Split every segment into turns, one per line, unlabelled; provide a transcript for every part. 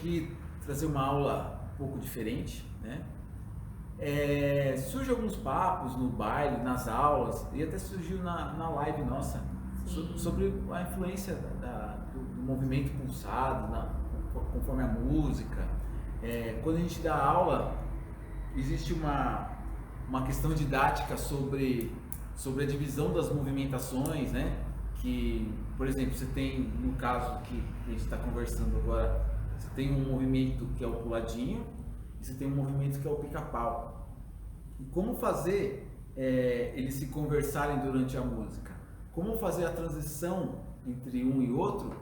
aqui trazer uma aula um pouco diferente, né? Surge alguns papos no baile, nas aulas, e até surgiu na live nossa, sobre a influência do movimento pulsado, conforme a música. Quando a gente dá aula, existe uma questão didática sobre a divisão das movimentações, né? Que, por exemplo, você tem, no caso que a gente está conversando agora, você tem um movimento que é o puladinho e você tem um movimento que é o pica-pau. E como fazer eles se conversarem durante a música? Como fazer a transição entre um e outro?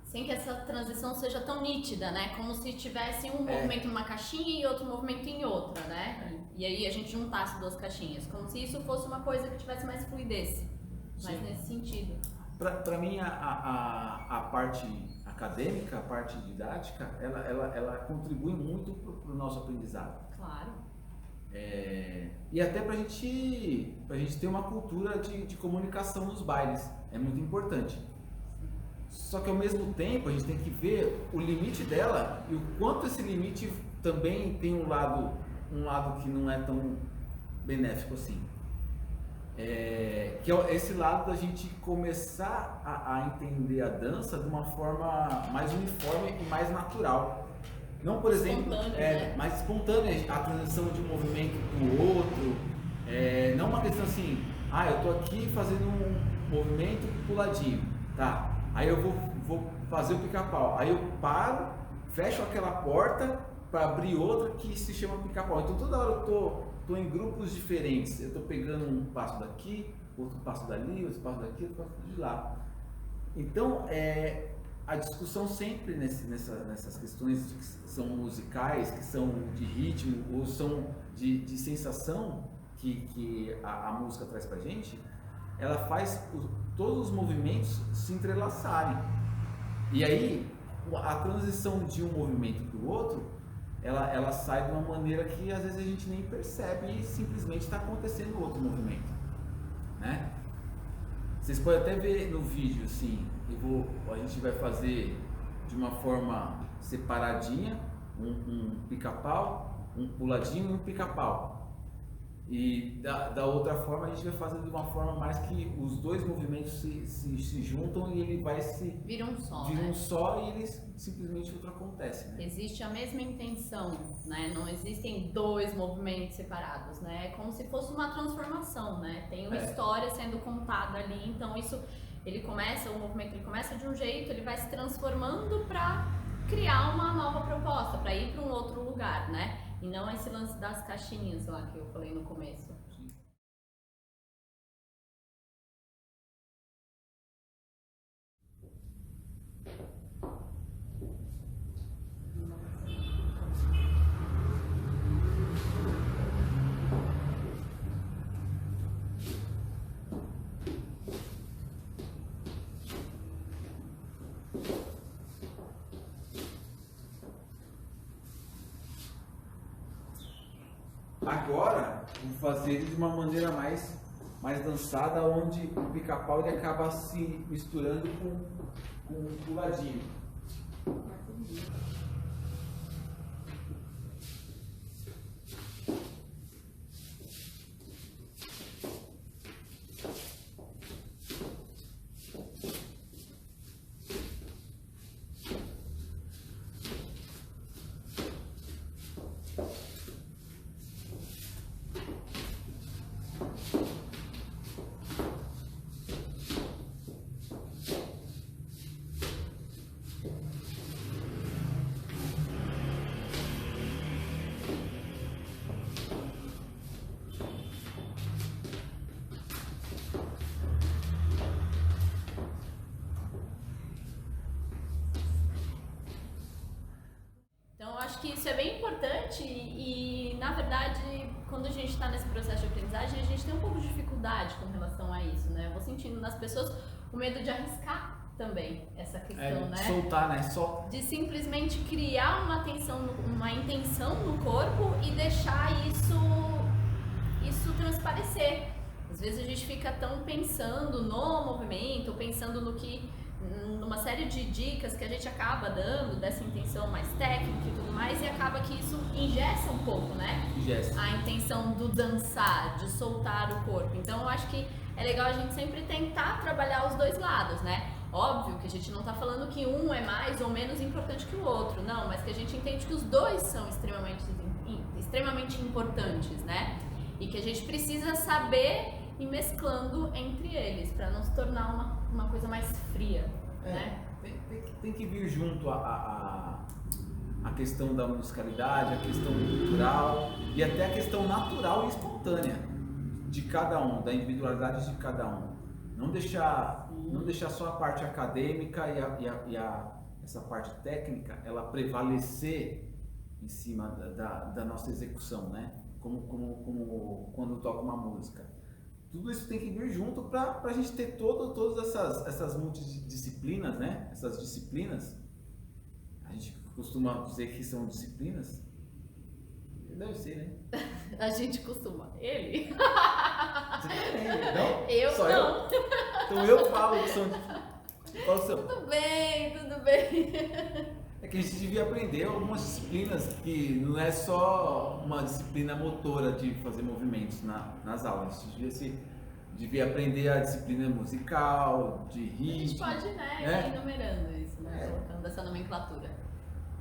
Sem que essa transição seja tão nítida, né? Como se tivesse um movimento numa caixinha e outro movimento em outra, né? E aí a gente juntasse duas caixinhas, como se isso fosse uma coisa que tivesse mais fluidez, mais nesse sentido.
Para mim, a parte acadêmica, a parte didática, ela contribui muito para o nosso aprendizado.
Claro.
E até para a gente ter uma cultura de comunicação nos bailes, é muito importante. Só que ao mesmo tempo a gente tem que ver o limite dela e o quanto esse limite também tem um lado que não é tão benéfico assim. Que é esse lado da gente começar a entender a dança de uma forma mais uniforme e mais natural. Não, por exemplo, mais espontânea, a transição de um movimento para o outro. Não uma questão assim, eu estou aqui fazendo um movimento puladinho, tá? Aí eu vou fazer o pica-pau. Aí eu paro, fecho aquela porta para abrir outra que se chama pica-pau. Então toda hora eu tô em grupos diferentes. Eu tô pegando um passo daqui, outro passo dali, outro passo daqui, outro passo de lá. Então a discussão sempre nessas questões que são musicais, que são de ritmo ou são de sensação que a música traz pra gente, ela faz todos os movimentos se entrelaçarem. E aí, a transição de um movimento para o outro, ela sai de uma maneira que às vezes a gente nem percebe e simplesmente está acontecendo outro movimento, né? Vocês podem até ver no vídeo, assim, a gente vai fazer de uma forma separadinha, um pica-pau, um puladinho e um pica-pau. E da outra forma a gente vai fazer de uma forma mais que os dois movimentos se juntam e ele vai
vira um só,
vira
né?
um só e eles simplesmente outro acontece, né?
Existe a mesma intenção, né? Não existem dois movimentos separados, né? É como se fosse uma transformação, né? Tem uma história sendo contada ali, então o movimento ele começa de um jeito, ele vai se transformando para criar uma nova proposta, para ir para um outro lugar, né? E não esse lance das caixinhas lá que eu falei no começo.
Agora, vou fazer ele de uma maneira mais dançada, onde o pica-pau ele acaba se misturando com o puladinho.
Acho que isso é bem importante e, na verdade, quando a gente está nesse processo de aprendizagem, a gente tem um pouco de dificuldade com relação a isso, né? Eu vou sentindo nas pessoas o medo de arriscar também essa questão, né?
Soltar, né?
De simplesmente criar uma intenção no corpo e deixar isso transparecer. Às vezes a gente fica tão pensando no movimento, pensando no que numa série de dicas que a gente acaba dando, dessa intenção mais técnica e tudo mais, e acaba que isso engessa um pouco, né?
Engessa.
A intenção do dançar, de soltar o corpo. Então eu acho que é legal a gente sempre tentar trabalhar os dois lados, né? Óbvio que a gente não tá falando que um é mais ou menos importante que o outro, não, mas que a gente entende que os dois são extremamente importantes, né? E que a gente precisa saber ir mesclando entre eles, para não se tornar uma coisa mais fria, né?
Tem que vir junto a questão da musicalidade, a questão cultural e até a questão natural e espontânea de cada um, da individualidade de cada um. Não deixar só a parte acadêmica e essa parte técnica ela prevalecer em cima da nossa execução, né? Como quando toca uma música. Tudo isso tem que vir junto para a gente ter todas essas multidisciplinas, né? Essas disciplinas. A gente costuma dizer que são disciplinas. Deve ser, né?
A gente costuma. Ele?
Você também, não?
Eu
só
não.
Eu? Então eu falo que são... Qual o seu?
Tudo bem.
É que a gente devia aprender algumas disciplinas que não é só uma disciplina motora de fazer movimentos nas aulas. A gente devia aprender a disciplina musical, de ritmo.
A gente pode, né? Ir enumerando isso, né? Colocando essa nomenclatura.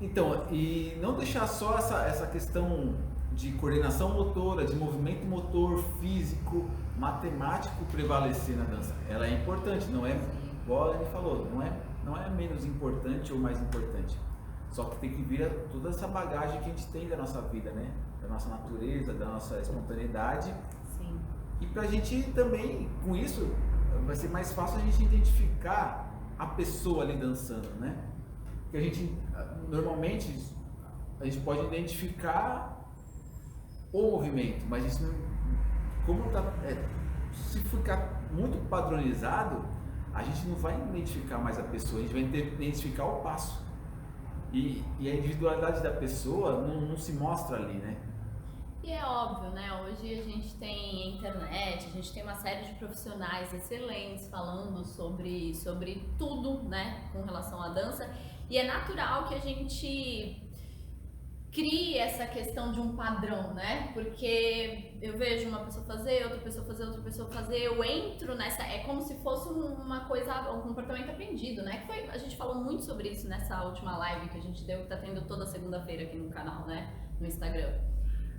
Então, e não deixar só essa questão de coordenação motora, de movimento motor, físico, matemático prevalecer na dança. Ela é importante, não é, igual ele falou, não é menos importante ou mais importante. Só que tem que vir toda essa bagagem que a gente tem da nossa vida, né? Da nossa natureza, da nossa espontaneidade.
Sim.
E pra gente também, com isso, vai ser mais fácil a gente identificar a pessoa ali dançando, né? Porque a gente, normalmente, a gente pode identificar o movimento, mas isso, se ficar muito padronizado, a gente não vai identificar mais a pessoa, a gente vai identificar o passo. E a individualidade da pessoa não se mostra ali, né?
E é óbvio, né? Hoje a gente tem internet, a gente tem uma série de profissionais excelentes falando sobre tudo, né? Com relação à dança. E é natural que a gente crie essa questão de um padrão, né? Porque eu vejo uma pessoa fazer, outra pessoa fazer, outra pessoa fazer, eu entro nessa, é como se fosse uma coisa, um comportamento aprendido, né? A gente falou muito sobre isso nessa última live que a gente deu, que tá tendo toda segunda-feira aqui no canal, né? No Instagram.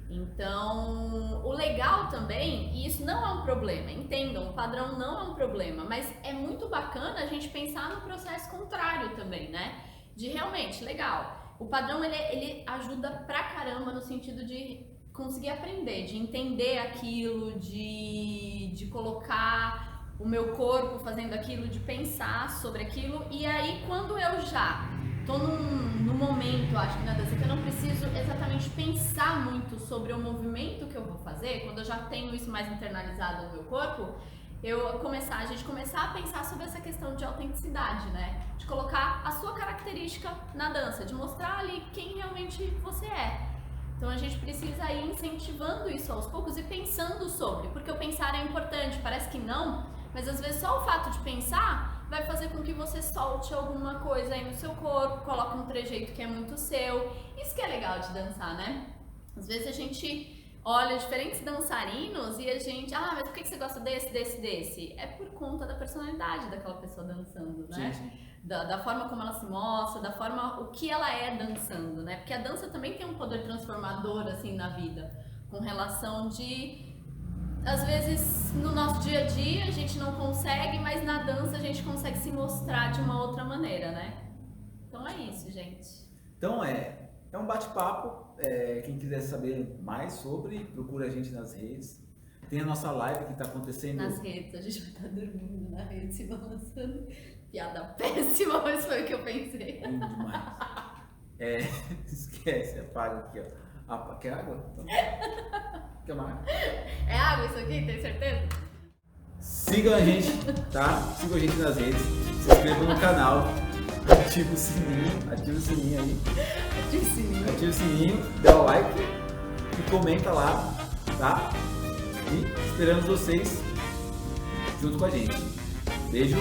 Então, o legal também, e isso não é um problema, entendam, o padrão não é um problema, mas é muito bacana a gente pensar no processo contrário também, né? De realmente, legal. O padrão, ele ajuda pra caramba no sentido de conseguir aprender, de entender aquilo, de colocar o meu corpo fazendo aquilo, de pensar sobre aquilo. E aí, quando eu já tô num momento, acho que na dança, que eu não preciso exatamente pensar muito sobre o movimento que eu vou fazer, quando eu já tenho isso mais internalizado no meu corpo, a gente começar a pensar sobre essa questão de autenticidade, né? De colocar a sua característica na dança, de mostrar ali quem realmente você é. Então a gente precisa ir incentivando isso aos poucos e pensando sobre, porque o pensar é importante, parece que não, mas às vezes só o fato de pensar vai fazer com que você solte alguma coisa aí no seu corpo, coloque um trejeito que é muito seu. Isso que é legal de dançar, né? Às vezes a gente olha diferentes dançarinos e a gente, mas por que você gosta desse? É por conta da personalidade daquela pessoa dançando, né?
Sim.
Da forma como ela se mostra, da forma, o que ela é dançando, né? Porque a dança também tem um poder transformador, assim, na vida, com relação de, às vezes, no nosso dia a dia a gente não consegue, mas na dança a gente consegue se mostrar de uma outra maneira, né? Então é isso, gente.
Então é um bate-papo. Quem quiser saber mais sobre, procura a gente nas redes. Tem a nossa live que está acontecendo.
Nas redes, a gente vai estar dormindo na rede, se balançando. Piada péssima, mas foi o que eu pensei.
Demais. Esquece, apaga aqui, ó. Quer água? Então, quer uma água?
É água isso aqui, tem certeza?
Sigam a gente, tá? Sigam a gente nas redes. Se inscrevam no canal. Ativa o sininho aí. Ativa o sininho, dá o like e comenta lá, tá? E esperamos vocês junto com a gente. Beijo.